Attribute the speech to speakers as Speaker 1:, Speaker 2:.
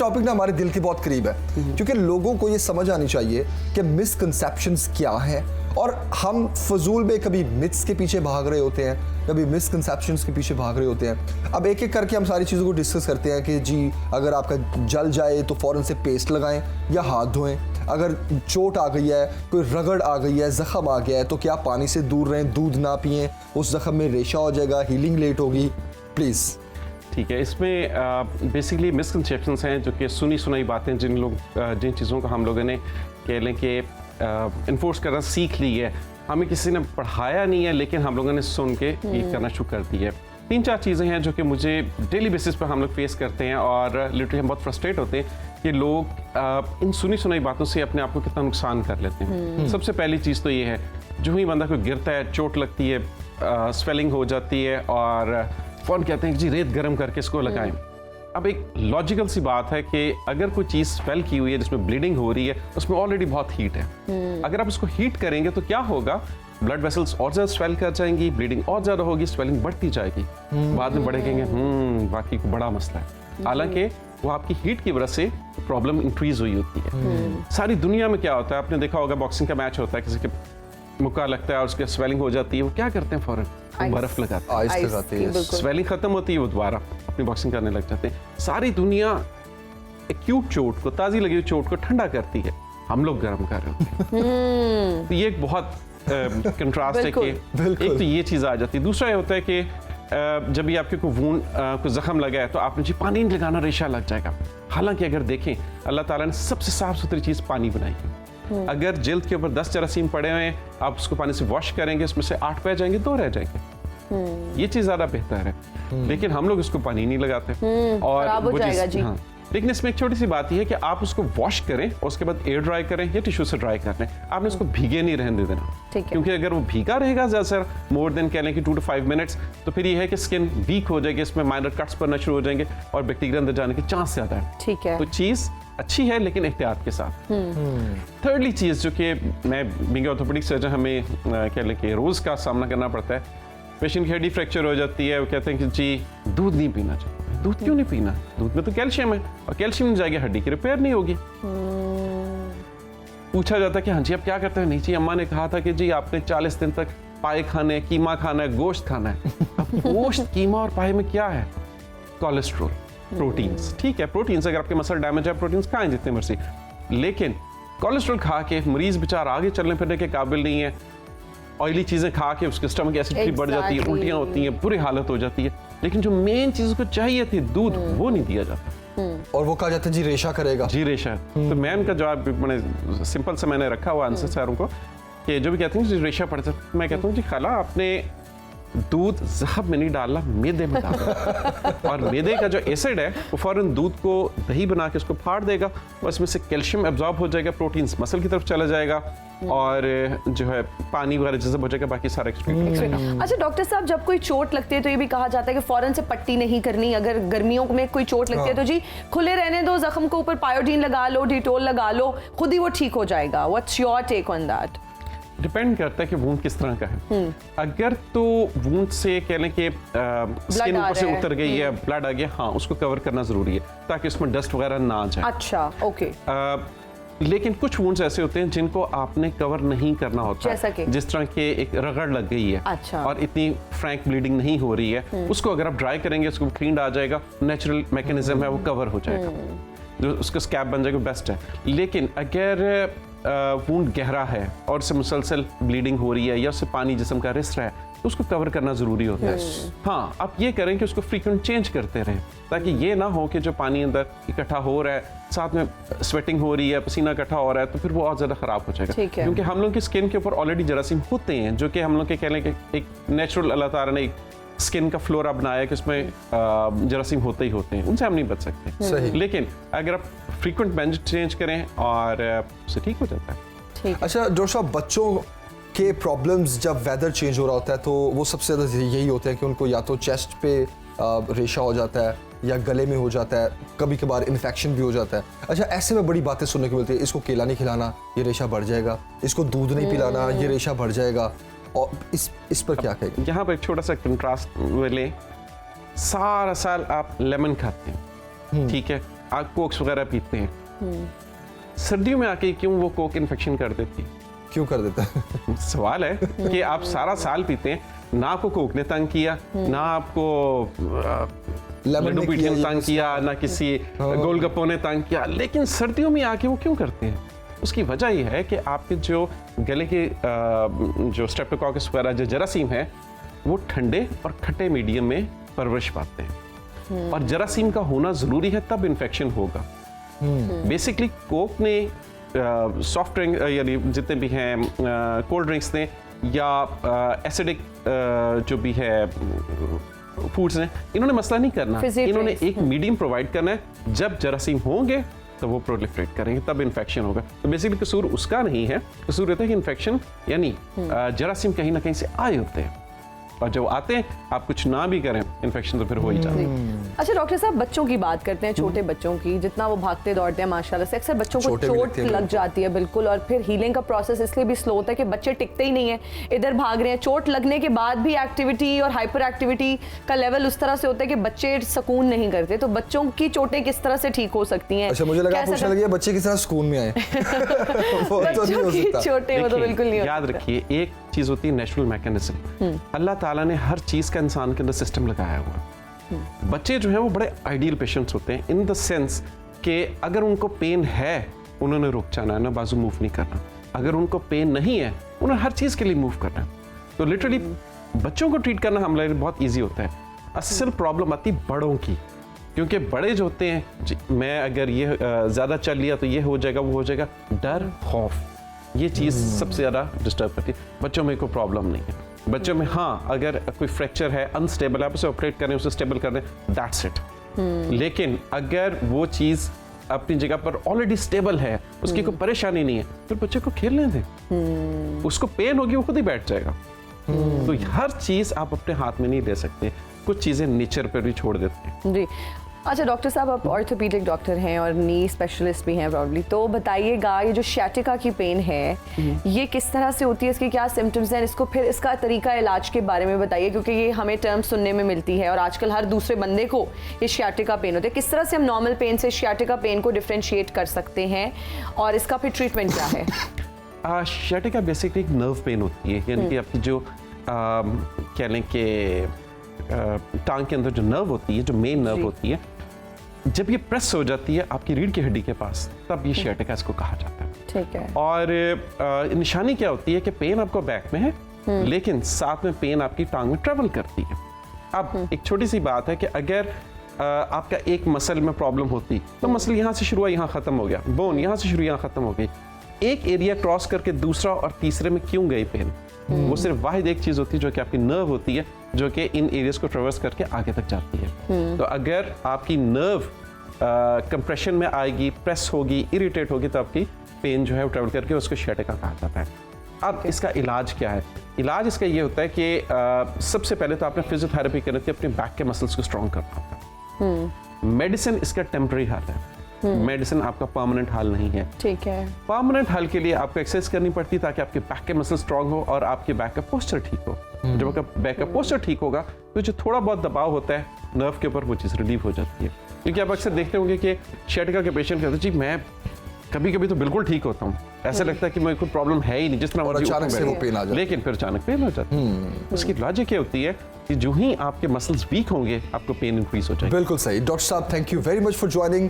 Speaker 1: Topic ना हमारे दिल के बहुत करीब है, क्योंकि लोगों को ये समझ आनी चाहिए कि मिसकंसेप्शंस क्या है, और हम फजूल में कभी मिथ्स के पीछे भाग रहे होते हैं, कभी मिसकंसेप्शंस के पीछे भाग रहे होते हैं। अब एक एक करके हम सारी चीज़ों को डिस्कस करते हैं कि जी अगर आपका जल जाए तो फ़ौरन से पेस्ट लगाएं या हाथ धोएं, अगर चोट आ गई है, कोई रगड़ आ गई है, ज़ख़म आ गया है, तो क्या पानी से दूर रहें, दूध ना पिएं, उस ज़ख़म में रेशा हो जाएगा, हीलिंग लेट होगी। प्लीज़।
Speaker 2: ठीक है, इसमें बेसिकली मिसकंसेप्शंस हैं जो कि सुनी सुनाई बातें, जिन चीज़ों को हम लोगों ने कह लें कि इन्फोर्स करना सीख ली है, हमें किसी ने पढ़ाया नहीं है, लेकिन हम लोगों ने सुन के ये करना शुरू कर दी है। 3-4 चीज़ें हैं जो कि मुझे डेली बेसिस पर हम लोग फेस करते हैं, और लिटरली हम बहुत फ्रस्ट्रेट होते हैं कि लोग इन सुनी सुनाई बातों से अपने आप को कितना नुकसान कर लेते हैं। सबसे पहली चीज़ तो ये है, जो ही बंदा कोई गिरता है, चोट लगती है, स्वेलिंग हो जाती है, और फ़ौरन कहते हैं कि जी रेत गर्म करके इसको लगाएं। अब एक लॉजिकल सी बात है कि अगर कोई चीज़ स्वेल की हुई है जिसमें ब्लीडिंग हो रही है, उसमें ऑलरेडी बहुत हीट है। अगर आप उसको हीट करेंगे तो क्या होगा, ब्लड वेसल्स और ज़्यादा स्वेल कर जाएंगी, ब्लीडिंग और ज़्यादा होगी, स्वेलिंग बढ़ती जाएगी, बाद में बढ़ेंगे बाकी को बड़ा मसला है। हालांकि वो आपकी हीट की वजह से प्रॉब्लम इंक्रीज हुई होती है। सारी दुनिया में क्या होता है, आपने देखा होगा, बॉक्सिंग का मैच होता है, किसी के मुक्का लगता है और उसके स्वेलिंग हो जाती है, वो क्या करते हैं, फ़ौरन बर्फ लगाते हैं, स्वेलिंग खत्म होती है, वो दोबारा अपनी बॉक्सिंग करने लग जाते हैं। सारी दुनिया एक्यूट चोट को, ताज़ी लगी हुई चोट को ठंडा करती है, हम लोग गर्म कर रहे होते हैं। तो ये एक बहुत कंट्रास्ट है कि एक तो ये चीज़ आ जाती है। दूसरा ये होता है कि जब भी आपके को वूंड को जख्म लगा है तो आपने जी पानी नहीं लगाना, रेशा लग जाएगा। हालांकि अगर देखें, अल्लाह ताला ने सबसे साफ सुथरी चीज़ पानी बनाई है। अगर जिल्द के ऊपर 10 जरासीम पड़े हुए हैं, आप उसको पानी से वॉश करेंगे, उसमें से 8 बह जाएंगे, 2 रह जाएंगे। ये चीज़ ज़्यादा बेहतर है, लेकिन हम लोग उसको पानी नहीं लगाते, और वो चीज़, हाँ। लेकिन इसमें एक छोटी सी बात यह है कि आप उसको वॉश करें और उसके बाद एयर ड्राई करें या टिश्यू से ड्राई कर लें। आपने उसको भीगे नहीं रहने देना, क्योंकि अगर वो भीगा रहेगा ज़्यादा मोर देन कह लें कि 2 to 5 मिनट्स, तो फिर ये है कि स्किन वीक हो जाएगी, इसमें माइनर कट्स पड़ना शुरू हो जाएंगे और बैक्टीरिया अंदर जाने के चांस ज़्यादा है।
Speaker 3: ठीक है,
Speaker 2: तो चीज़ अच्छी है, लेकिन एहतियात के साथ। थर्डली चीज़ जो कि मैं बीइंग ऑर्थोपेडिक सर्जन हमें कह लें कि रोज़ का सामना करना पड़ता है, पेशेंट की हड्डी फ्रैक्चर हो जाती है, वो कहते हैं कि जी दूध नहीं पीना चाहिए। दूध क्यों नहीं पीना? दूध में तो कैल्शियम है, और कैल्शियम नहीं जाएगी, हड्डी की रिपेयर नहीं होगी। पूछा जाता है कि हाँ जी आप क्या करते हैं? नहीं जी, अम्मा ने कहा था कि जी आपने 40 दिन तक पाए खाने, कीमा खाना है, गोश्त खाना है। अब गोश्त, कीमा और पाए में क्या है? Cholesterol, proteins. ठीक है, प्रोटीन्स, अगर आपके मसल डैमेज है, प्रोटीन्स खाएं जितने मर्जी, लेकिन कोलेस्ट्रॉल खा के मरीज बेचारा आगे चलने फिरने के काबिल नहीं है। ऑयली चीज़ें खा के उसके स्टमक एसिडिटी बढ़ जाती है, उल्टियाँ होती हैं, बुरी हालत हो जाती है। लेकिन जो मेन चीज़ को चाहिए थी, दूध, वो नहीं दिया जाता,
Speaker 1: और वो कहा जाता है जी रेशा करेगा।
Speaker 2: जी रेशा। तो मैं उनका जवाब मैंने सिंपल से मैंने रखा हुआ आंसर सारों को, कि जो भी कहते हैं जी रेशा पड़ जाता, मैं कहता हूँ जी खाला आपने दूध ज़हब में नहीं डालना, मैदे में डालना, और मैदे का जो एसिड है वो फ़ौरन दूध को दही बना के उसको फाड़ देगा, और इसमें से कैल्शियम एब्जॉर्ब हो जाएगा, प्रोटीन्स मसल की तरफ चला जाएगा, और जो है पानी वगैरह जज़ब हो जाएगा, बाकी सारा एक्सट्रीट।
Speaker 3: अच्छा डॉक्टर साहब, जब कोई चोट लगती है तो ये भी कहा जाता है कि फ़ौरन से पट्टी नहीं करनी। अगर गर्मियों में कोई चोट लगती है तो जी खुले रहने दो, जख्म को ऊपर पायोडीन लगा लो, डिटोल लगा लो, खुद ही वो ठीक हो जाएगा। What's your take on that?
Speaker 2: Depend करता है कि वूंड किस तरह का है। अगर तो वूंड से कह लें कि स्किन ऊपर से उतर गई है, ब्लड आ गया, हाँ उसको कवर करना जरूरी है ताकि उसमें डस्ट वगैरह ना आ जाए।
Speaker 3: अच्छा, ओके।
Speaker 2: लेकिन कुछ वुंड्स ऐसे होते हैं जिनको आपने कवर नहीं करना होता,
Speaker 3: जैसा कि
Speaker 2: जिस तरह के एक रगड़ लग गई है,
Speaker 3: अच्छा,
Speaker 2: और इतनी फ्रैंक ब्लीडिंग नहीं हो रही है, उसको अगर आप ड्राई करेंगे, उसको क्लीन आ जाएगा, नेचुरल मैकेनिज्म है, वो कवर हो जाएगा, जो उसका स्कैब बन जाएगा, बेस्ट है। लेकिन अगर वुंड गहरा है और उससे मुसलसल ब्लीडिंग हो रही है या उससे पानी जिस्म का रिस रहा है, तो उसको कवर करना जरूरी होता है। हाँ, आप ये करें कि उसको फ्रीक्वेंट चेंज करते रहें, ताकि ये ना हो कि जो पानी अंदर इकट्ठा हो रहा है, साथ में स्वेटिंग हो रही है, पसीना इकट्ठा हो रहा है, तो फिर वो और ज्यादा खराब हो जाएगा। क्योंकि हम लोग की स्किन के ऊपर ऑलरेडी जरासीम होते हैं, जो कि हम लोग के कह लें कि एक नेचुरल अल्लाह ताला ने स्किन का फ्लोरा बनाया है कि उसमें जरासीम होते ही होते हैं, उनसे हम नहीं बच सकते। लेकिन अगर आप फ्रीक्वेंट बेंच चेंज करें और उससे ठीक हो जाता है।
Speaker 1: अच्छा डॉक्टर साहब, बच्चों के प्रॉब्लम्स जब वेदर चेंज हो रहा होता है तो वो सबसे ज़्यादा यही होते हैं कि उनको या तो चेस्ट पे रेशा हो जाता है या गले में हो जाता है, कभी कभार इन्फेक्शन भी हो जाता है। अच्छा, ऐसे में बड़ी बातें सुनने को मिलती है, इसको केला नहीं खिलाना, ये रेशा बढ़ जाएगा, इसको दूध नहीं पिलाना, ये रेशा बढ़ जाएगा, और इस पर क्या कहेंगे?
Speaker 2: यहाँ पर एक छोटा सा कंट्रास्ट ले, सारा साल आप लेमन खाते हैं, ठीक है, आप कोक्स वगैरह पीते हैं, सर्दियों में आके क्यों वो कोक इन्फेक्शन कर देती है?
Speaker 1: क्यों कर देता है?
Speaker 2: सवाल है कि आप सारा साल पीते हैं, ना आपको कोक ने तंग किया, ना आपको
Speaker 1: लेमन
Speaker 2: लड्डू
Speaker 1: ने
Speaker 2: पीठे
Speaker 1: किया,
Speaker 2: ने
Speaker 1: ये
Speaker 2: तंग किया, ना किसी गोलगप्पों ने तंग किया, लेकिन सर्दियों में आके वो क्यों करते हैं? उसकी वजह यह है कि आपके जो गले के जो स्ट्रेप्टोकोकस वगैरह जो जरासीम है वो ठंडे और खट्टे मीडियम में परवरिश पाते हैं, और जरासीम का होना जरूरी है, तब इन्फेक्शन होगा। बेसिकली कोक ने सॉफ्ट ड्रिंक यानी जितने भी हैं कोल्ड ड्रिंक्स ने या एसिडिक जो भी है फूड्स ने, इन्होंने मसला नहीं करना,
Speaker 3: Fizzy
Speaker 2: इन्होंने
Speaker 3: drinks,
Speaker 2: एक मीडियम प्रोवाइड करना है। जब जरासीम होंगे तो वो प्रोलिफरेट करेंगे, तब इन्फेक्शन होगा। तो बेसिकली कसूर उसका नहीं है, कसूर रहता है कि इन्फेक्शन यानी जरासीम कहीं ना कहीं से आए होते हैं, और जब आते हैं आप कुछ ना भी करें इन्फेक्शन तो फिर हो ही जाता है।
Speaker 3: अच्छा डॉक्टर साहब, बच्चों की बात करते हैं, छोटे बच्चों की, जितना वो भागते दौड़ते हैं माशाल्लाह से, अक्सर बच्चों को
Speaker 1: चोटें भी
Speaker 3: चोट
Speaker 1: लगती हैं,
Speaker 3: लग जाती है बिल्कुल, और फिर हीलिंग का प्रोसेस इसलिए भी स्लो होता है कि बच्चे टिकते ही नहीं है, इधर भाग रहे हैं। चोट लगने के बाद भी एक्टिविटी और हाइपर एक्टिविटी का लेवल उस तरह से होता है कि बच्चे सुकून नहीं करते। तो बच्चों की चोटें किस तरह से ठीक हो सकती हैं?
Speaker 1: अच्छा, मुझे लगा
Speaker 3: कैसा
Speaker 1: पूछने लगी है बच्चे किस तरह सुकून में आए। वो तो नहीं
Speaker 3: बच्चों
Speaker 1: हो
Speaker 3: की
Speaker 1: सकता।
Speaker 3: चोटें वो तो
Speaker 2: देखिए,
Speaker 3: बिल्कुल नहीं हो
Speaker 2: याद
Speaker 3: सकता।
Speaker 2: रखिए, एक चीज होती है नेचुरल मैकेनिज्म। अल्लाह ताला ने हर चीज का इंसान के अंदर सिस्टम लगाया हुआ है। बच्चे जो हैं वो बड़े आइडियल पेशेंट्स होते हैं इन द सेंस कि अगर उनको पेन है उन्होंने रुक जाना है, ना बाजू मूव नहीं करना। अगर उनको पेन नहीं है उन्हें हर चीज के लिए मूव करना है। तो लिटरली बच्चों को ट्रीट करना हमारे लिए बहुत ईजी होता है। असल प्रॉब्लम आती बड़ों की, क्योंकि बड़े जो होते हैं मैं अगर ये ज्यादा चल लिया तो ये हो जाएगा, वो हो जाएगा, डर खौफ, ये चीज़ सबसे ज़्यादा डिस्टर्ब करती है। बच्चों में कोई प्रॉब्लम नहीं है। बच्चों में हाँ, अगर कोई फ्रैक्चर है, अनस्टेबल है, आप उसे ऑपरेट करें, उसे स्टेबल कर दें, दैट्स इट। लेकिन अगर वो चीज़ अपनी जगह पर ऑलरेडी स्टेबल है, उसकी कोई परेशानी नहीं है, फिर बच्चे को खेलने दें। उसको पेन होगी वो खुद ही बैठ जाएगा। तो हर चीज़ आप अपने हाथ में नहीं ले सकते, कुछ चीज़ें नेचर पर भी छोड़ देते हैं।
Speaker 3: जी। अच्छा डॉक्टर साहब, आप ऑर्थोपीडिक डॉक्टर हैं और नी स्पेशलिस्ट भी हैं प्रॉब्ली, तो बताइएगा ये जो शैटिका की पेन है ये किस तरह से होती है, इसके क्या सिम्टम्स हैं, इसको फिर इसका तरीका इलाज के बारे में बताइए, क्योंकि ये हमें टर्म सुनने में मिलती है और आजकल हर दूसरे बंदे को ये शैटिका पेन होता है। किस तरह से हम नॉर्मल पेन से शैटिका पेन को डिफ्रेंशिएट कर सकते हैं और इसका फिर ट्रीटमेंट क्या है?
Speaker 2: शैटिका बेसिकली एक नर्व पेन होती है, यानी कि आपकी जो कह लें कि टांग के अंदर जो नर्व होती है, जो मेन नर्व होती है, जब ये प्रेस हो जाती है आपकी रीढ़ की हड्डी के पास, तब ये शैटिका इसको कहा जाता है।
Speaker 3: ठीक है।
Speaker 2: और निशानी क्या होती है कि पेन आपको बैक में है, लेकिन साथ में पेन आपकी टांग में ट्रेवल करती है। अब एक छोटी सी बात है कि अगर आपका एक मसल में प्रॉब्लम होती तो मसल यहाँ से शुरू हुआ, यहाँ खत्म हो गया, बोन यहाँ से शुरू यहाँ खत्म हो गई, एक एरिया क्रॉस करके दूसरा और तीसरे में क्यों गई पेन? वो सिर्फ वाहिद एक चीज होती है जो कि आपकी नर्व होती है, जो कि इन एरियाज को ट्रेवर्स करके आगे तक जाती है। तो अगर आपकी नर्व कंप्रेशन में आएगी, प्रेस होगी, इरिटेट होगी, तो आपकी पेन जो है वो ट्रेवल करके उसको शैटिका कहा जाता है। अब इसका इलाज क्या है? इलाज इसका ये होता है कि सबसे पहले तो आपने फिजियोथेरेपी करनी थी, अपने बैक के मसल्स को स्ट्रॉन्ग करना होता है। मेडिसिन इसका टेम्पररी हल है, मेडिसिन आपका परमानेंट हल नहीं है।
Speaker 3: ठीक है।
Speaker 2: परमानेंट हल के लिए आपको एक्सरसाइज करनी पड़ती है ताकि आपके बैक के मसल स्ट्रांग हो और आपके बैक का पोस्चर ठीक हो। जब आपका बैक का पोस्चर ठीक होगा तो जो थोड़ा बहुत दबाव होता है नर्व के ऊपर, वो चीज़ रिलीव हो जाती है। क्योंकि आप अक्सर देखते होंगे कि शैटिका के पेशेंट कहते हैं जी मैं कभी कभी तो बिल्कुल ठीक होता हूँ, ऐसा लगता है कि मुझे कोई प्रॉब्लम है ही नहीं, जिस तरह
Speaker 1: और
Speaker 2: मर्जी
Speaker 1: अचानक
Speaker 2: उठो
Speaker 1: से वो
Speaker 2: बैठो।
Speaker 1: पेन आ जाता है।
Speaker 2: लेकिन फिर अचानक पेन हो जाती है। उसकी लॉजिक ये होती है कि जो ही आपके मसल्स वीक होंगे आपको पेन इंक्रीज हो जाएगी।
Speaker 1: बिल्कुल सही। डॉक्टर साहब, thank you very much for joining